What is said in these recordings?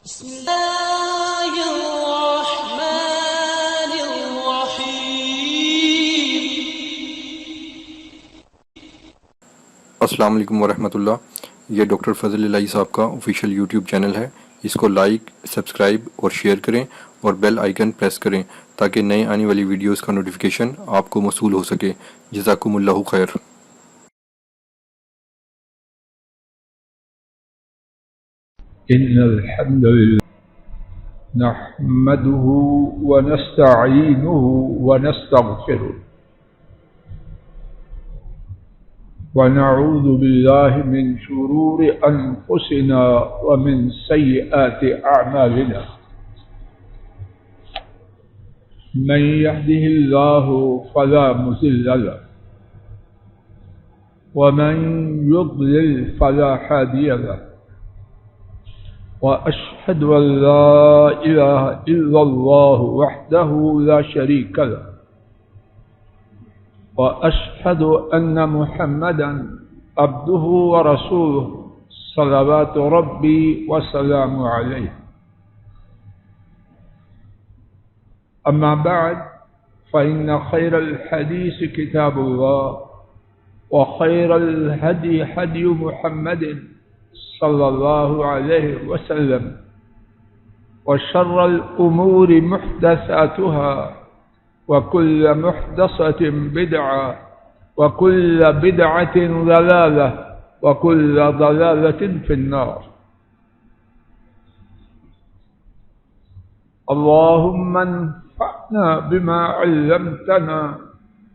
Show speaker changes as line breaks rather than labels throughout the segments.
بسم الله الرحمن الرحيم.
السلام علیکم ورحمۃ اللہ. یہ ڈاکٹر فضل الہی صاحب کا آفیشیل یوٹیوب چینل ہے. اس کو لائک، سبسکرائب اور شیئر کریں اور بیل آئیکن پریس کریں تاکہ نئے آنے والی ویڈیوز کا نوٹیفیکیشن آپ کو موصول ہو سکے. جزاکم اللہ خیر.
إن الحمد لله نحمده ونستعينه ونستغفره ونعوذ بالله من شرور أنفسنا ومن سيئات أعمالنا. من يهده الله فلا مضل له ومن يضلل فلا هادي له. وأشهد أن لا إله إلا الله وحده لا شريك له وأشهد أن محمدا عبده ورسوله صلوات ربي وسلام عليه. أما بعد فإن خير الحديث كتاب الله وخير الهدي هدي محمد صلى الله عليه وسلم وشر الأمور محدثاتها وكل محدثة بدعة وكل بدعة ضلالة وكل ضلالة في النار. اللهم انفعنا بما علمتنا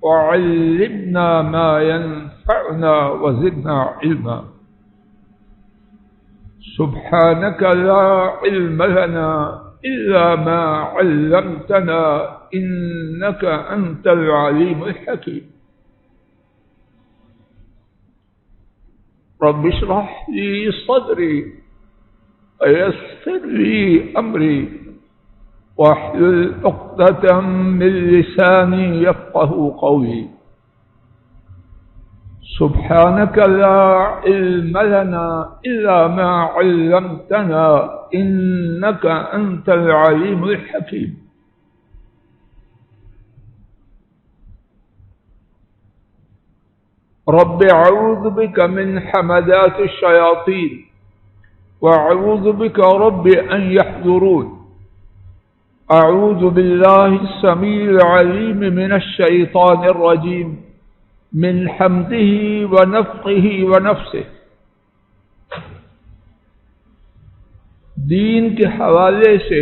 وعلمنا ما ينفعنا وزدنا علما. سبحانك لا علم لنا إلا ما علمتنا إنك أنت العليم الحكيم. رب اشرح لي صدري ويسر لي أمري واحلل عقدة من لساني يفقهوا قولي. سبحانك لا علم لنا إلا ما علمتنا إنك أنت العليم الحكيم. رب أعوذ بك من حمدات الشياطين وأعوذ بك رب أن يحضرون. أعوذ بالله السميع العليم من الشيطان الرجيم من حمده ونفخه ونفسه. دین کے حوالے سے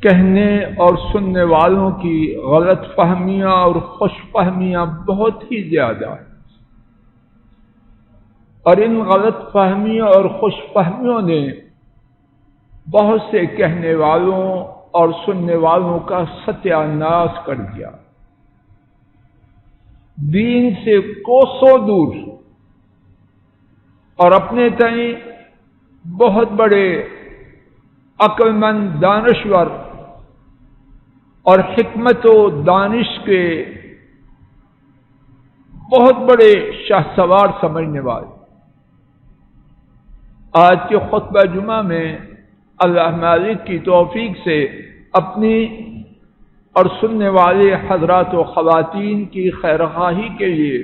کہنے اور سننے والوں کی غلط فہمیاں اور خوش فہمیاں بہت ہی زیادہ ہیں، اور ان غلط فہمیوں اور خوش فہمیوں نے بہت سے کہنے والوں اور سننے والوں کا ستیہ ناش کر دیا. دین سے کوسوں دور اور اپنے تئیں بہت بڑے عقل مند دانشور اور حکمت و دانش کے بہت بڑے شاہ سوار سمجھنے والے آج کے خطبہ جمعہ میں اللہ مالک کی توفیق سے اپنی اور سننے والے حضرات و خواتین کی خیرخواہی کے لیے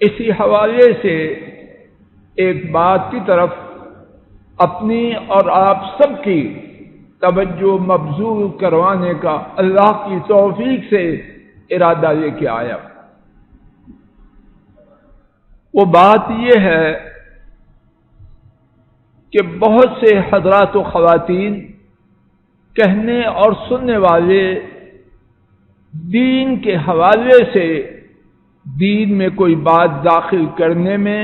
اسی حوالے سے ایک بات کی طرف اپنی اور آپ سب کی توجہ مبذول کروانے کا اللہ کی توفیق سے ارادہ لے کے آیا. وہ بات یہ ہے کہ بہت سے حضرات و خواتین کہنے اور سننے والے دین کے حوالے سے دین میں کوئی بات داخل کرنے میں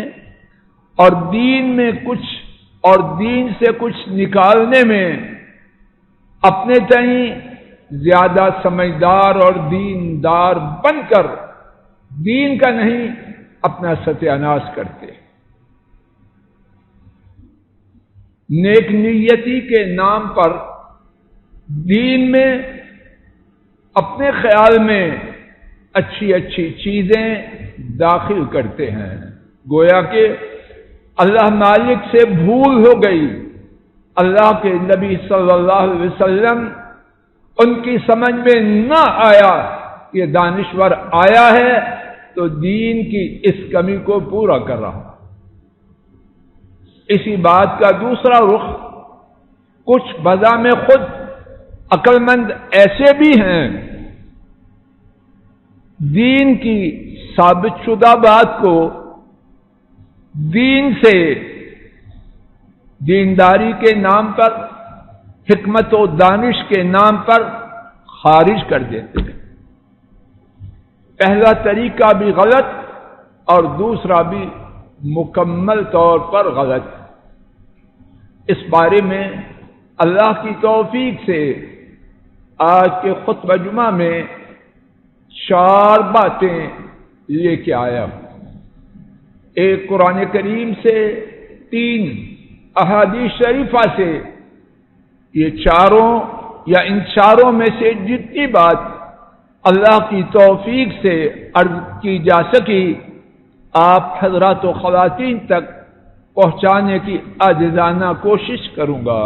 اور دین میں کچھ اور دین سے کچھ نکالنے میں اپنے تئیں زیادہ سمجھدار اور دیندار بن کر دین کا نہیں اپنا ستیہ ناش کرتے. نیک نیتی کے نام پر دین میں اپنے خیال میں اچھی اچھی چیزیں داخل کرتے ہیں، گویا کہ اللہ مالک سے بھول ہو گئی، اللہ کے نبی صلی اللہ علیہ وسلم ان کی سمجھ میں نہ آیا کہ دانشور آیا ہے تو دین کی اس کمی کو پورا کر رہا۔ اسی بات کا دوسرا رخ، کچھ بذا میں خود عقل مند ایسے بھی ہیں دین کی ثابت شدہ بات کو دین سے دینداری کے نام پر، حکمت و دانش کے نام پر خارج کر دیتے ہیں۔ پہلا طریقہ بھی غلط اور دوسرا بھی مکمل طور پر غلط۔ اس بارے میں اللہ کی توفیق سے آج کے خطبہ جمعہ میں 4 باتیں لے کے آیا۔ ایک قرآن کریم سے، 3 احادیث شریفہ سے۔ یہ چاروں یا ان چاروں میں سے جتنی بات اللہ کی توفیق سے عرض کی جا سکی آپ حضرات و خواتین تک پہنچانے کی عاجزانہ کوشش کروں گا۔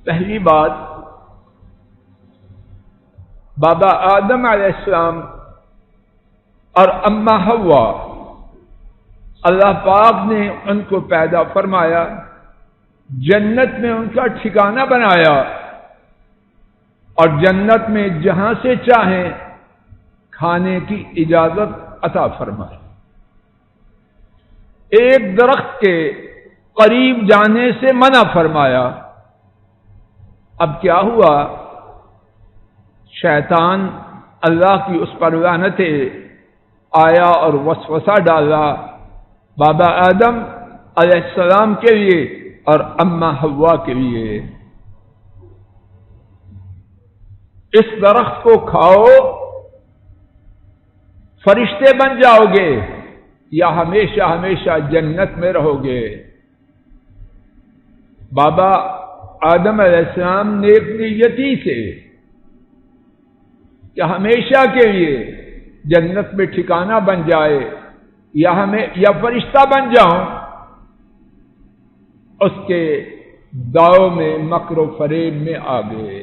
پہلی بات، بابا آدم علیہ السلام اور اماں حوا، اللہ پاک نے ان کو پیدا فرمایا، جنت میں ان کا ٹھکانہ بنایا اور جنت میں جہاں سے چاہیں کھانے کی اجازت عطا فرمائی۔ ایک درخت کے قریب جانے سے منع فرمایا۔ اب کیا ہوا؟ شیطان اللہ کی اس پر لعنت آیا اور وسوسہ ڈالا بابا آدم علیہ السلام کے لیے اور اماں حوا کے لیے، اس درخت کو کھاؤ فرشتے بن جاؤ گے یا ہمیشہ ہمیشہ جنت میں رہو گے۔ بابا آدم علیہ السلام نیک نیتی سے کہ ہمیشہ کے لیے جنت میں ٹھکانہ بن جائے یا فرشتہ بن جاؤں، اس کے داؤ میں مکر و فریب میں آ گئے۔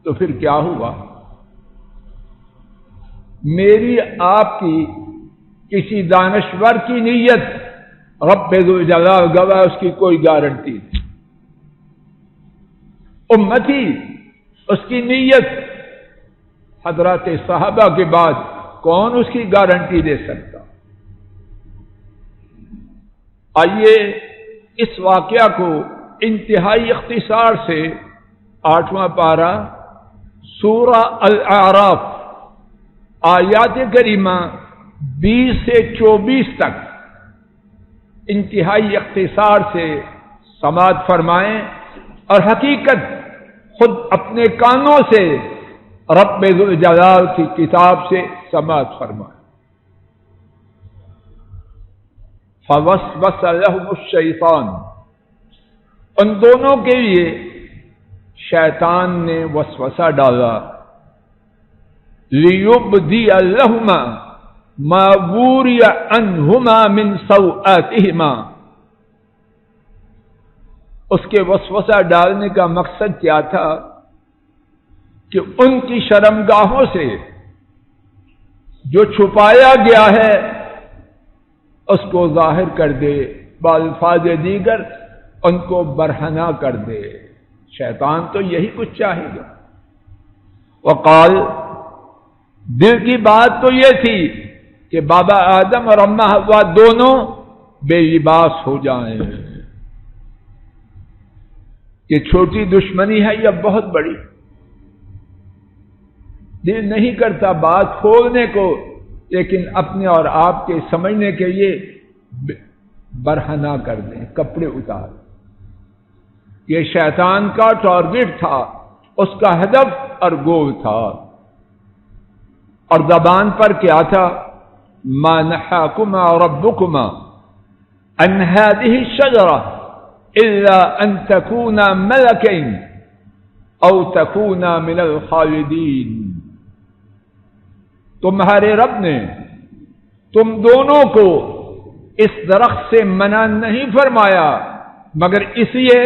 تو پھر کیا ہوا؟ میری آپ کی کسی دانشور کی نیت رب ذوالجلال گواہ اس کی کوئی گارنٹی نہیں، امتی اس کی نیت حضرات صحابہ کے بعد کون اس کی گارنٹی دے سکتا؟ آئیے اس واقعہ کو انتہائی اختصار سے 8واں پارہ سورہ الاعراف آیات کریمہ 20 سے 24 تک انتہائی اختصار سے سماعت فرمائیں اور حقیقت خود اپنے کانوں سے رب ذوالجلال کی کتاب سے سماعت فرمائیں۔ فوسوس لهم الشیطان، ان دونوں کے لیے شیطان نے وسوسہ ڈالا، لیبدی لہما ما وری عنہما من سوآتہما، اس کے وسوسہ ڈالنے کا مقصد کیا تھا کہ ان کی شرمگاہوں سے جو چھپایا گیا ہے اس کو ظاہر کر دے، بالفاظ دیگر ان کو برہنہ کر دے۔ شیطان تو یہی کچھ چاہے گا۔ وقال، دل کی بات تو یہ تھی کہ بابا آدم اور اماں حوا دونوں بے لباس ہو جائیں۔ یہ چھوٹی دشمنی ہے یا بہت بڑی؟ دل نہیں کرتا بات کھولنے کو، لیکن اپنے اور آپ کے سمجھنے کے لیے برہنہ کر دیں، کپڑے اتار۔ یہ شیطان کا ٹارگٹ تھا، اس کا ہدف اور گول تھا، اور زبان پر کیا تھا؟ ما نہاکما ربکما عن هذه الشجرة الا ان تكونا ملکین او تكونا من الخالدین، تمہارے رب نے تم دونوں کو اس درخت سے منع نہیں فرمایا مگر اس لیے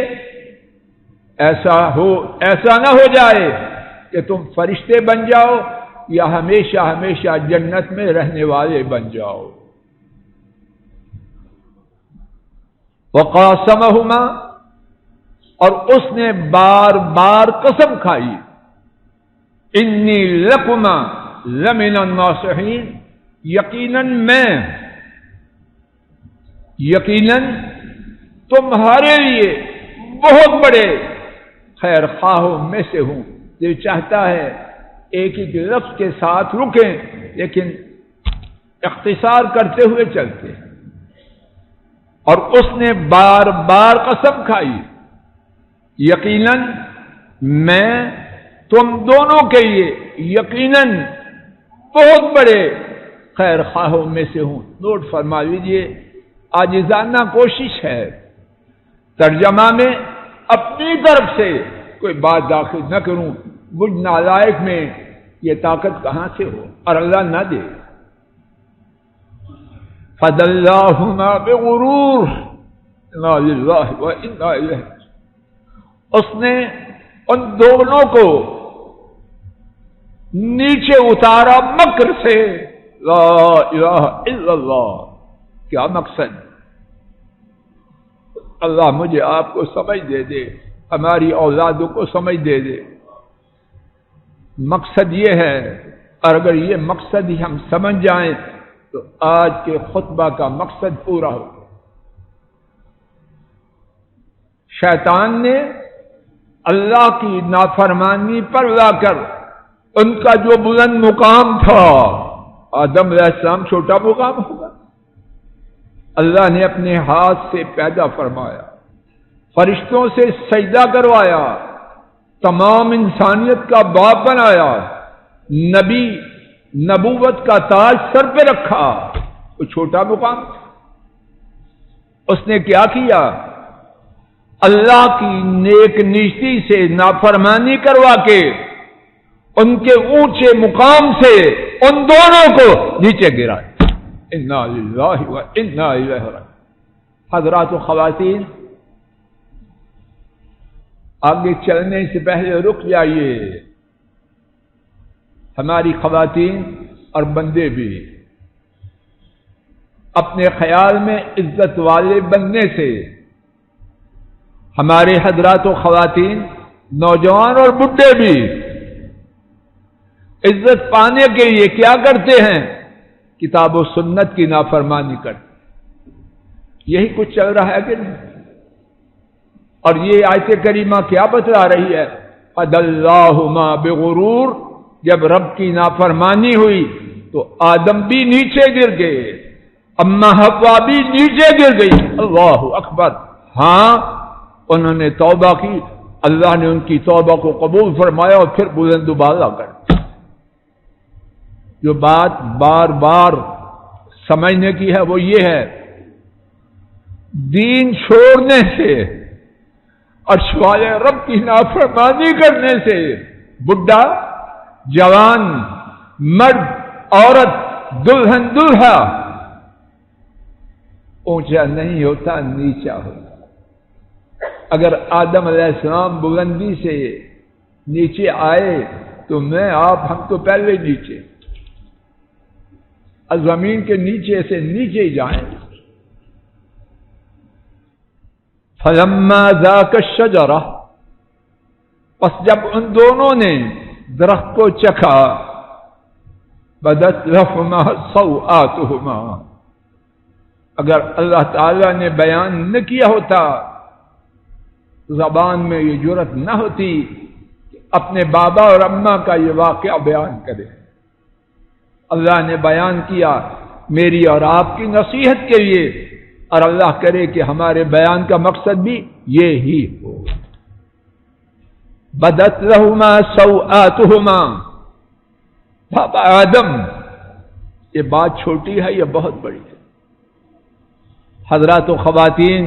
ایسا نہ ہو جائے کہ تم فرشتے بن جاؤ یا ہمیشہ ہمیشہ جنت میں رہنے والے بن جاؤ. وقاسمہما، اور اس نے بار بار قسم کھائی، انی لکما لمن الناصحین، یقیناً تمہارے لیے بہت بڑے خیر خواہوں میں سے ہوں. جو چاہتا ہے ایک ہی لفظ کے ساتھ رکیں لیکن اختصار کرتے ہوئے چلتے ہیں. اور اس نے بار بار قسم کھائی، یقیناً میں تم دونوں کے لیے یقیناً بہت بڑے خیر خواہوں میں سے ہوں. نوٹ فرما لیجیے، عاجزانہ کوشش ہے ترجمہ میں اپنی طرف سے کوئی بات داخل نہ کروں. مجھ نالائق میں یہ طاقت کہاں سے ہو، اور اللہ نہ دے. فَدَلَّاهُمَا بِغُرُورٍ إِنَّا لِلَّهِ وَإِنَّا إِلَيْهِ، اس نے ان دونوں کو نیچے اتارا مکر سے. لا الہ الا اللہ، کیا مقصد؟ اللہ مجھے آپ کو سمجھ دے دے، ہماری اولادوں کو سمجھ دے دے. مقصد یہ ہے، اور اگر یہ مقصد ہی ہم سمجھ جائیں تو آج کے خطبہ کا مقصد پورا ہو. شیطان نے اللہ کی نافرمانی پر لا کر ان کا جو بلند مقام تھا، آدم علیہ السلام چھوٹا مقام ہوگا، اللہ نے اپنے ہاتھ سے پیدا فرمایا، فرشتوں سے سجدہ کروایا، تمام انسانیت کا باپ بنایا، نبی نبوت کا تاج سر پہ رکھا. وہ چھوٹا مقام تھا. اس نے کیا کیا؟ اللہ کی نیک نیتی سے نافرمانی کروا کے ان کے اونچے مقام سے ان دونوں کو نیچے گرائے. انا للہ و انا الیہ راجعون. حضرات و خواتین، آگے چلنے سے پہلے رک جائیے. ہماری خواتین اور بندے بھی اپنے خیال میں عزت والے بننے سے، ہمارے حضرات و خواتین، نوجوان اور بڈھے بھی عزت پانے کے لیے کیا کرتے ہیں؟ کتاب و سنت کی نافرمانی کرتے. یہی کچھ چل رہا ہے کہ نہیں؟ اور یہ آیت کریمہ کیا بتلا رہی ہے؟ فَدَلَّاهُمَا بِغُرُورٍ، جب رب کی نافرمانی ہوئی تو آدم بھی نیچے گر گئے، اما حوا بھی نیچے گر گئی. اللہ اکبر. ہاں، انہوں نے توبہ کی، اللہ نے ان کی توبہ کو قبول فرمایا اور پھر بلند و بالا کر. جو بات بار بار سمجھنے کی ہے وہ یہ ہے، دین چھوڑنے سے، عرش والے رب کی نافرمانی کرنے سے بڈھا، جوان، مرد، عورت، دلہن، دلہا اونچا نہیں ہوتا، نیچا ہوتا. اگر آدم علیہ السلام بلندی سے نیچے آئے تو میں آپ ہم تو پہلے نیچے، زمین کے نیچے سے نیچے ہی جائیں. فَلَمَّا ذَاقَ الشَّجَرَةَ، پس جب ان دونوں نے درخت کو چکھا، بَدَتْ لَهُمَا سَوْآتُهُمَا، اگر اللہ تعالی نے بیان نہ کیا ہوتا، زبان میں یہ جرأت نہ ہوتی کہ اپنے بابا اور اماں کا یہ واقعہ بیان کرے. اللہ نے بیان کیا میری اور آپ کی نصیحت کے لیے، اور اللہ کرے کہ ہمارے بیان کا مقصد بھی یہ ہی ہو. بدت لہما سوآتہما، بابا آدم، یہ بات چھوٹی ہے یا بہت بڑی ہے؟ حضرات و خواتین،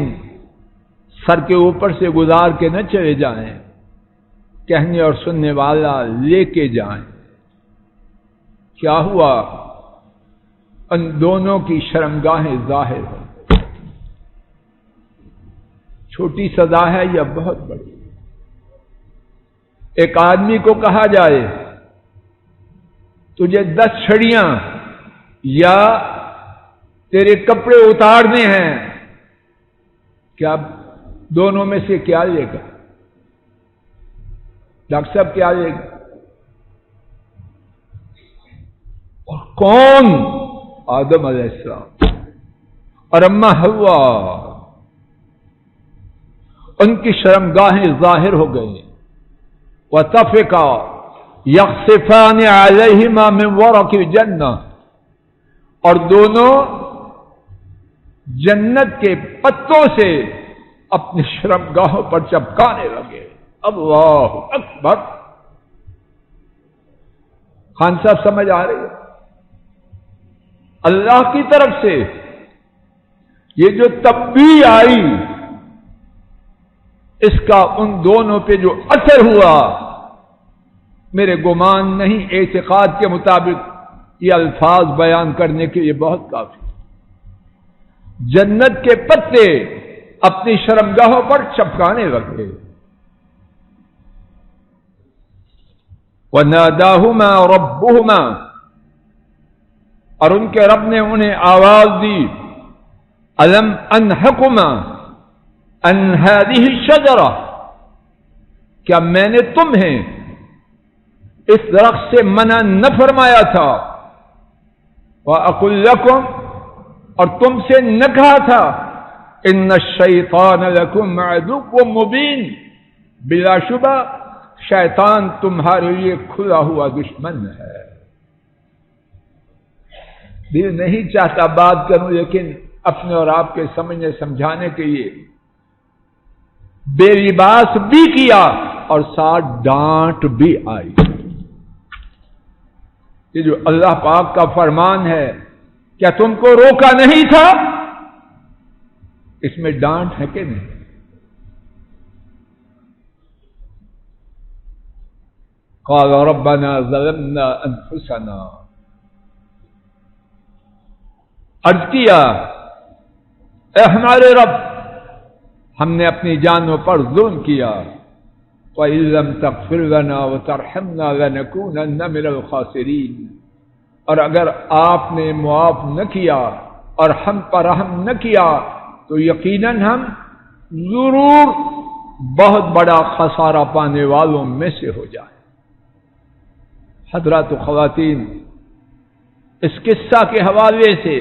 سر کے اوپر سے گزار کے نہ چلے جائیں، کہنے اور سننے والا لے کے جائیں. کیا ہوا؟ ان دونوں کی شرمگاہیں ظاہر ہو گئی. چھوٹی سزا ہے یا بہت بڑی؟ ایک آدمی کو کہا جائے تجھے 10 چھڑیاں یا تیرے کپڑے اتارنے ہیں، کیا دونوں میں سے کیا لے گا؟ ڈاکٹر صاحب کیا لے گا؟ اور کون؟ آدم علیہ السلام اور اماں حوا، ان کی شرمگاہیں ظاہر ہو گئی. وَطَفِقَا يَخْصِفَانِ عَلَيْهِمَا مِنْ وَرَقِ الْجَنَّةِ، اور دونوں جنت کے پتوں سے اپنی شرمگاہوں پر چپکانے لگے. اللہ اکبر. خان صاحب سمجھ آ رہی ہے؟ اللہ کی طرف سے یہ جو تبدیلی آئی، اس کا ان دونوں پہ جو اثر ہوا، میرے گمان نہیں اعتقاد کے مطابق یہ الفاظ بیان کرنے کے لیے بہت کافی. جنت کے پتے اپنی شرمگاہوں پر چپکانے لگے. وَنَادَاهُمَا رَبُّهُمَا، اور ان کے رب نے انہیں آواز دی، أَلَمْ أَنْهَكُمَا عَنْ هَذِهِ الشَّجَرَةِ، کیا میں نے تمہیں اس درخت سے منع نہ فرمایا تھا؟ وَأَقُلْ لَكُمْ، اور تم سے نہ کہا تھا إِنَّ الشَّيْطَانَ لَكُمْ عَدُوٌّ مُبِينٌ، بلا شبہ شیطان تمہارے لیے کھلا ہوا دشمن ہے. دل نہیں چاہتا بات کروں، لیکن اپنے اور آپ کے سمجھنے سمجھانے کے لیے بے لباس بھی کیا اور ساتھ ڈانٹ بھی آئی. یہ جو اللہ پاک کا فرمان ہے، کیا تم کو روکا نہیں تھا؟ اس میں ڈانٹ ہے کہ نہیں؟ قال ربنا ظلمنا انفسنا، عرض کیا اے ہمارے رب، ہم نے اپنی جانوں پر ظلم کیا. وَإِن لَّمْ تَغْفِرْ لَنَا وَتَرْحَمْنَا لَنَكُونَنَّ مِنَ الْخَاسِرِينَ، اور اگر آپ نے معاف نہ کیا اور ہم پر رحم نہ کیا تو یقیناً ہم ضرور بہت بڑا خسارہ پانے والوں میں سے ہو جائیں. حضرات و خواتین، اس قصہ کے حوالے سے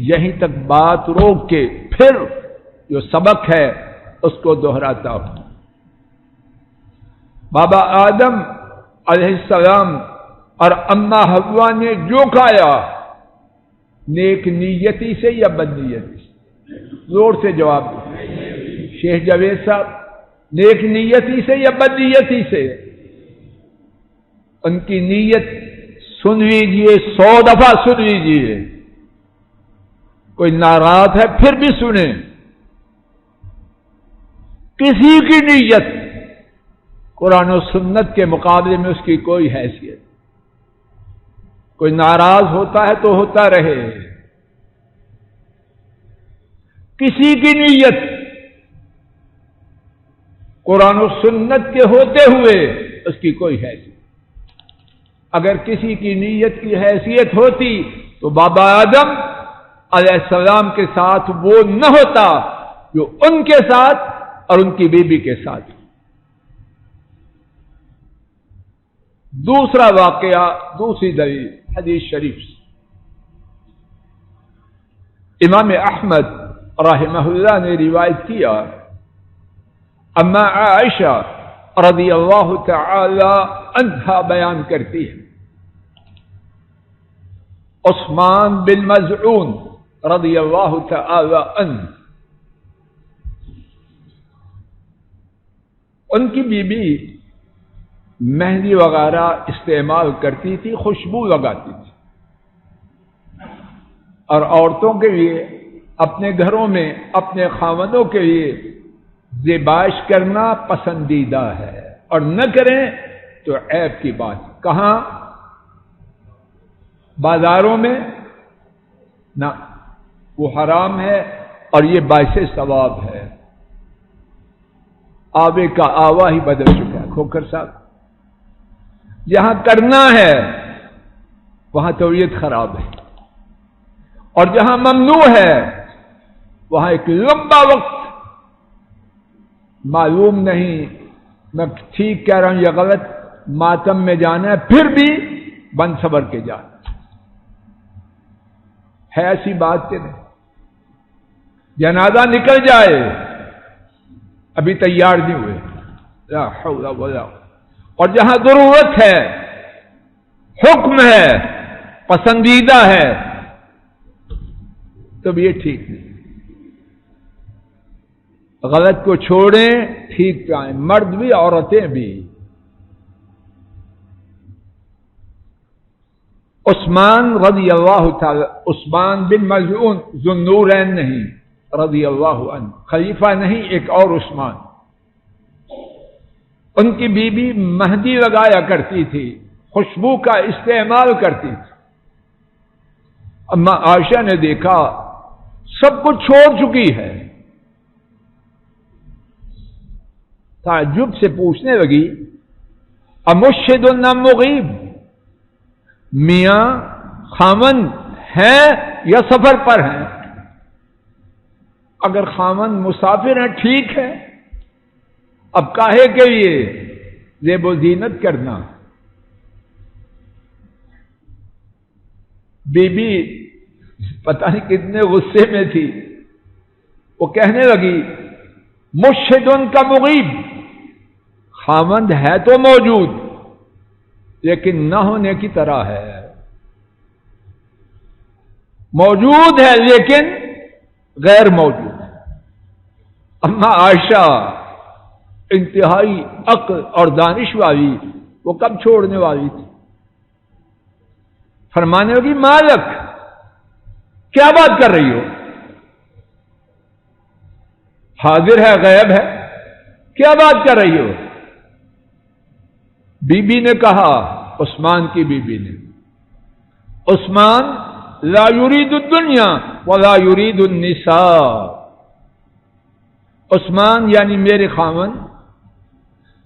یہیں تک بات روک کے پھر جو سبق ہے اس کو دہراتا ہوں. بابا آدم علیہ السلام اور اماں حوا نے جو کھایا، نیک نیتی سے یا بد نیتی سے؟ زور سے جواب دو. شیخ جاوید صاحب، نیک نیتی سے یا بد نیتی سے؟ ان کی نیت سن لیجیے، 100 دفعہ سن لیجیے. کوئی ناراض ہے پھر بھی سنیں. کسی کی نیت قرآن و سنت کے مقابلے میں اس کی کوئی حیثیت. کوئی ناراض ہوتا ہے تو ہوتا رہے. کسی کی نیت قرآن و سنت کے ہوتے ہوئے اس کی کوئی حیثیت. اگر کسی کی نیت کی حیثیت ہوتی تو بابا آدم علیہ السلام کے ساتھ وہ نہ ہوتا جو ان کے ساتھ اور ان کی بیوی کے ساتھ. دوسرا واقعہ، دوسری دلیل حدیث شریف سے. امام احمد رحمہ اللہ نے روایت کیا، اما عائشہ رضی اللہ تعالی عنہا بیان کرتی ہے، عثمان بن مظعون رضی اللہ تعالی عنہ، ان کی بیوی مہندی وغیرہ استعمال کرتی تھی، خوشبو لگاتی تھی، اور عورتوں کے لیے اپنے گھروں میں اپنے خاوندوں کے لیے زیبائش کرنا پسندیدہ ہے، اور نہ کریں تو عیب کی بات. کہاں؟ بازاروں میں نہ، وہ حرام ہے اور یہ باعث ثواب ہے. آبے کا آوا ہی بدل چکا ہے کھوکھر صاحب. جہاں کرنا ہے وہاں طبیعت خراب ہے، اور جہاں ممنوع ہے وہاں ایک لمبا وقت معلوم نہیں میں ٹھیک کہہ رہا ہوں یا غلط، ماتم میں جانا ہے، پھر بھی بند صبر کے جانا ہے. ایسی بات کہ نہیں، جنازہ نکل جائے ابھی تیار نہیں ہوئے. لا حول ولا قوة. اور جہاں ضرورت ہے، حکم ہے، پسندیدہ ہے، تب یہ ٹھیک نہیں. غلط کو چھوڑیں، ٹھیک پہ آئیں، مرد بھی عورتیں بھی. عثمان رضی اللہ تعالی، عثمان بن مظعون ذو النورین نہیں، رضی اللہ عنہ، خلیفہ نہیں، ایک اور عثمان. ان کی بیوی مہندی لگایا کرتی تھی، خوشبو کا استعمال کرتی تھی. اما عائشہ نے دیکھا سب کچھ چھوڑ چکی ہے، تعجب سے پوچھنے لگی امشہد ام مغیب، میاں خامن ہیں یا سفر پر ہیں؟ اگر خامن مسافر ہیں ٹھیک ہے، اب کاہے کے لیے زیب و زینت کرنا؟ بی بی پتہ نہیں کتنے غصے میں تھی، وہ کہنے لگی مشہد کا مغیب، خامند ہے تو موجود لیکن نہ ہونے کی طرح ہے، موجود ہے لیکن غیر موجود. اما عائشہ انتہائی عقل اور دانش والی، وہ کب چھوڑنے والی تھی؟ فرمانے لگی مالک، کیا بات کر رہی ہو؟ حاضر ہے غیب ہے، کیا بات کر رہی ہو؟ بی بی نے کہا، عثمان کی بی بی نے، عثمان لا یرید الدنیا ولا یرید النساء، عثمان یعنی میرے خامن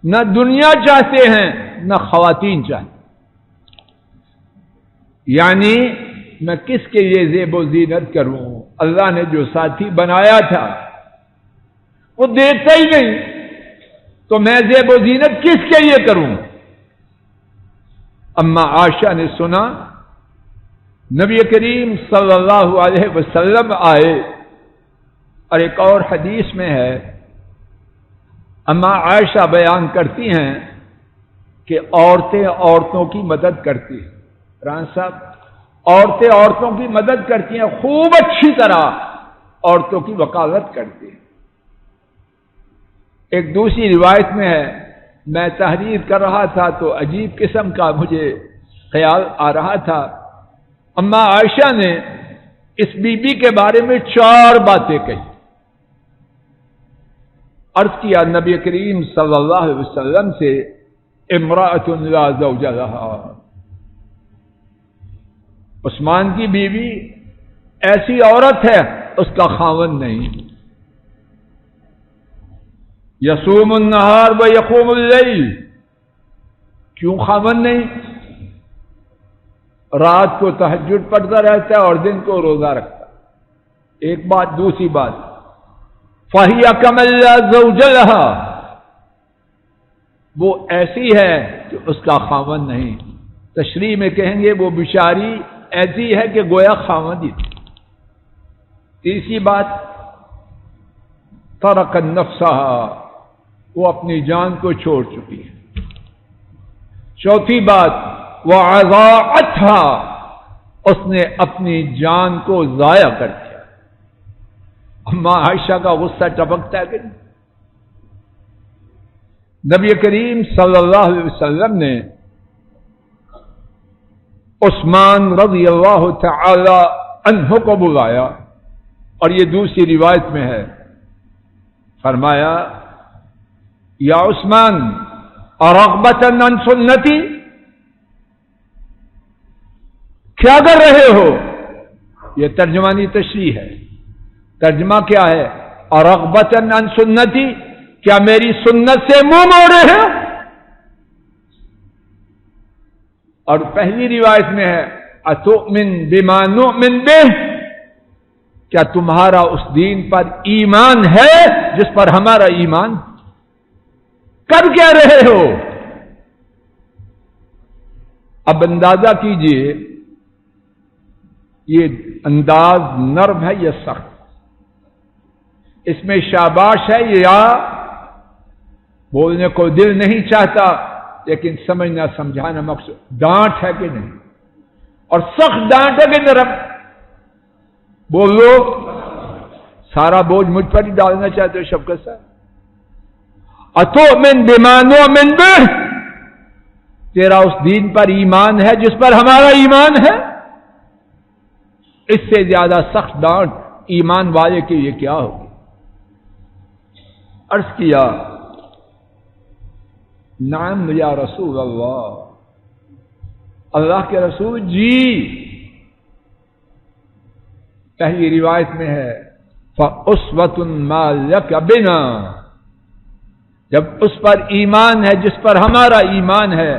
نہ دنیا چاہتے ہیں نہ خواتین چاہتے. یعنی میں کس کے لیے زیب و زینت کروں؟ اللہ نے جو ساتھی بنایا تھا وہ دیکھتا ہی نہیں، تو میں زیب و زینت کس کے لیے کروں؟ اما عائشہ نے سنا نبی کریم صلی اللہ علیہ وسلم آئے، اور ایک اور حدیث میں ہے، اما عائشہ بیان کرتی ہیں کہ عورتیں عورتوں کی مدد کرتی ہیں. ران صاحب، عورتیں عورتوں کی مدد کرتی ہیں، خوب اچھی طرح عورتوں کی وکالت کرتی ہیں. ایک دوسری روایت میں ہے، میں تحریر کر رہا تھا تو عجیب قسم کا مجھے خیال آ رہا تھا. اما عائشہ نے اس بی بی کے بارے میں 4 باتیں کہی. عرض کیا نبی کریم صلی اللہ علیہ وسلم سے، امرأۃ لا زوج لها، عثمان کی بیوی ایسی عورت ہے اس کا خاوند نہیں. یصوم النہار و یقوم اللیل، کیوں خاوند نہیں؟ رات کو تہجد پڑھتا رہتا ہے اور دن کو روزہ رکھتا. ایک بات. دوسری بات، فَهِيَ كَمَن لَّا زَوْجَ لَهَا، وہ ایسی ہے کہ اس کا خاوند نہیں. تشریح میں کہیں گے وہ بیچاری ایسی ہے کہ گویا خاوند ہی تھی. تیسری بات، ترکت نفسها، وہ اپنی جان کو چھوڑ چکی ہے. چوتھی بات، وَعَضَاعَتْهَا، اس نے اپنی جان کو ضائع کر دیا. اما عائشہ کا غصہ ٹپکتا ہے کہ نہیں؟ نبی کریم صلی اللہ علیہ وسلم نے عثمان رضی اللہ تعالی عنہ کو بلایا، اور یہ دوسری روایت میں ہے، فرمایا یا عثمان ارغبۃ عن سنتی، کیا کر رہے ہو؟ یہ ترجمانی تشریح ہے. ترجمہ کیا ہے؟ ارغبۃ عن سنتی، کیا میری سنت سے منہ موڑے ہیں؟ اور پہلی روایت میں ہے اتؤمن بما نؤمن بہ، کیا تمہارا اس دین پر ایمان ہے جس پر ہمارا ایمان؟ کر کیا رہے ہو؟ اب اندازہ کیجئے یہ انداز نرم ہے یا سخت؟ اس میں شاباش ہے یا بولنے کو دل نہیں چاہتا لیکن سمجھنا سمجھانا مقصود؟ ڈانٹ ہے کہ نہیں؟ اور سخت ڈانٹ ہے کہ نرم؟ بولو، سارا بوجھ مجھ پر ہی ڈالنا چاہتے ہو شفقت صاحب؟ اتؤمن بما نؤمن بہ، تیرا اس دین پر ایمان ہے جس پر ہمارا ایمان ہے؟ اس سے زیادہ سخت ڈانٹ ایمان والے کے لیے کیا ہوگی؟ عرض کیا نعم یا رسول اللہ، اللہ کے رسول جی۔ پہلی روایت میں ہے فَأُسْوَةٌ مَا لَكَ بِنَا، جب اس پر ایمان ہے جس پر ہمارا ایمان ہے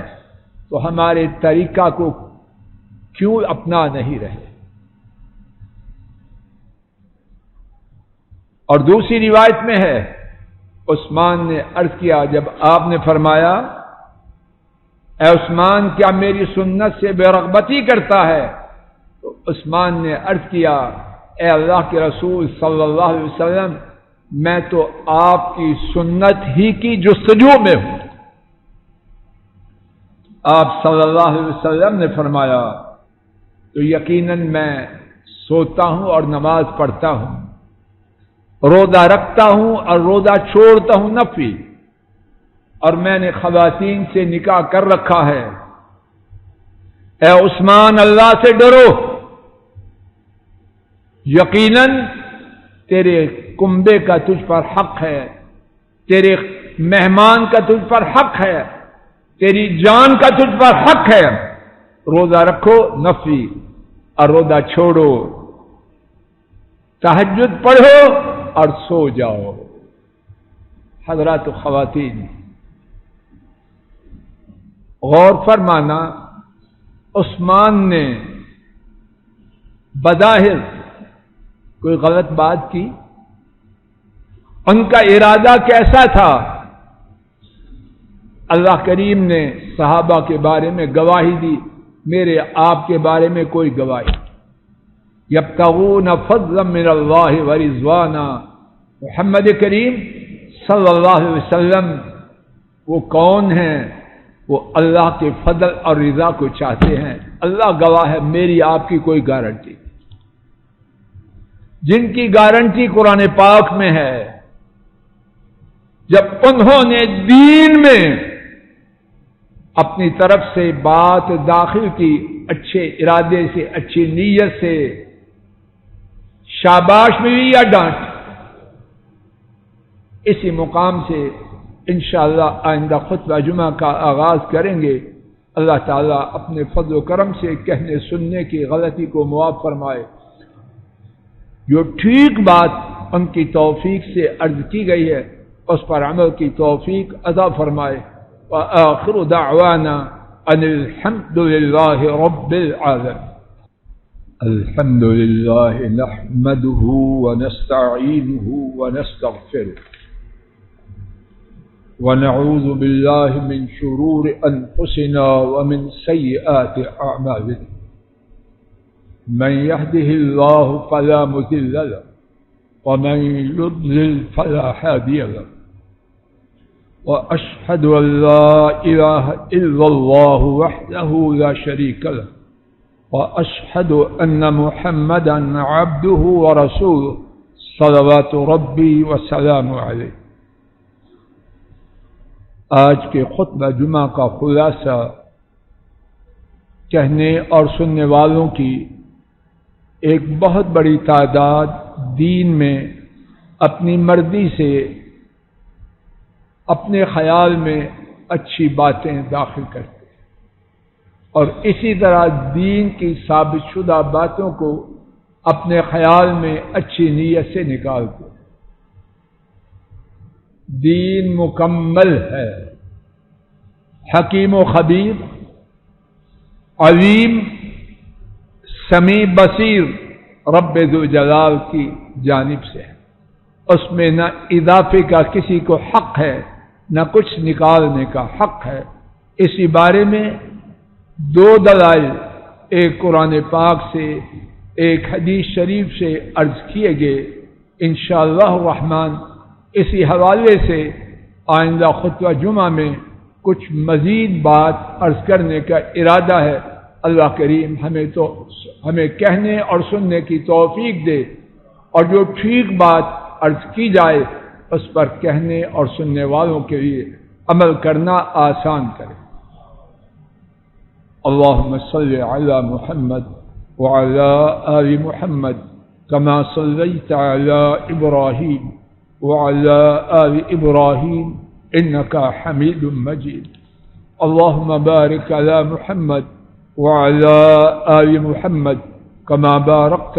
تو ہمارے طریقہ کو کیوں اپنا نہیں رہے؟ اور دوسری روایت میں ہے عثمان نے عرض کیا، جب آپ نے فرمایا اے عثمان کیا میری سنت سے بے رغبتی کرتا ہے، تو عثمان نے عرض کیا اے اللہ کے رسول صلی اللہ علیہ وسلم میں تو آپ کی سنت ہی کی جستجو میں ہوں۔ آپ صلی اللہ علیہ وسلم نے فرمایا تو یقیناً میں سوتا ہوں اور نماز پڑھتا ہوں، روزہ رکھتا ہوں اور روزہ چھوڑتا ہوں نفلی، اور میں نے خواتین سے نکاح کر رکھا ہے۔ اے عثمان اللہ سے ڈرو، یقیناً تیرے کنبے کا تجھ پر حق ہے، تیرے مہمان کا تجھ پر حق ہے، تیری جان کا تجھ پر حق ہے۔ روزہ رکھو نفلی اور روزہ چھوڑو، تہجد پڑھو اور سو جاؤ۔ حضرات و خواتین غور فرمانا، عثمان نے بظاہر کوئی غلط بات کی؟ ان کا ارادہ کیسا تھا؟ اللہ کریم نے صحابہ کے بارے میں گواہی دی، میرے آپ کے بارے میں کوئی گواہی؟ یبتغون فضلا من اللہ ورضوانا، محمد کریم صلی اللہ علیہ وسلم وہ کون ہیں؟ وہ اللہ کے فضل اور رضا کو چاہتے ہیں۔ اللہ گواہ ہے، میری آپ کی کوئی گارنٹی؟ جن کی گارنٹی قرآن پاک میں ہے، جب انہوں نے دین میں اپنی طرف سے بات داخل کی، اچھے ارادے سے، اچھی نیت سے، شاباش ملی یا ڈانٹ؟ اسی مقام سے انشاءاللہ آئندہ خطبہ جمعہ کا آغاز کریں گے۔ اللہ تعالیٰ اپنے فضل و کرم سے کہنے سننے کی غلطی کو معاف فرمائے، جو ٹھیک بات ان کی توفیق سے عرض کی گئی ہے اس پر عمل کی توفیق عطا فرمائے۔ وآخر دعوانا ان الحمد للہ رب العالمین۔ الحمد للہ نحمده ونستعینه ونستغفره ونعوذ باللہ من شرور انفسنا ومن سیئات اعمالنا، من يهده الله فلا مضل له ومن يضلل فلا هادي له، وأشهد أن لا إله إلا الله وحده لا شريك له، وأشهد أن محمدا عبده ورسوله صلوات ربي وسلامه عليه۔ آج کے خطبہ جمعہ کا خلاصہ کہنے اور سننے والوں کی ایک بہت بڑی تعداد دین میں اپنی مرضی سے اپنے خیال میں اچھی باتیں داخل کرتے ہیں، اور اسی طرح دین کی ثابت شدہ باتوں کو اپنے خیال میں اچھی نیت سے نکالتے ہیں۔ دین مکمل ہے، حکیم و خبیر، علیم، سمیع بصیر رب ذو جلال کی جانب سے ہے۔ اس میں نہ اضافے کا کسی کو حق ہے، نہ کچھ نکالنے کا حق ہے۔ اسی بارے میں دو دلائل، ایک قرآن پاک سے، ایک حدیث شریف سے عرض کیے گئے۔ انشاءاللہ الرحمن اسی حوالے سے آئندہ خطبہ جمعہ میں کچھ مزید بات عرض کرنے کا ارادہ ہے۔ اللہ کریم ہمیں کہنے اور سننے کی توفیق دے، اور جو ٹھیک بات عرض کی جائے اس پر کہنے اور سننے والوں کے لیے عمل کرنا آسان کرے۔ اللہم صلی علی محمد وعلی آل محمد کما صلیت علی ابراہیم وعلی آل ابراہیم انک حمید مجید۔ اللہم بارک علی محمد وعلی آل محمد کما بارکت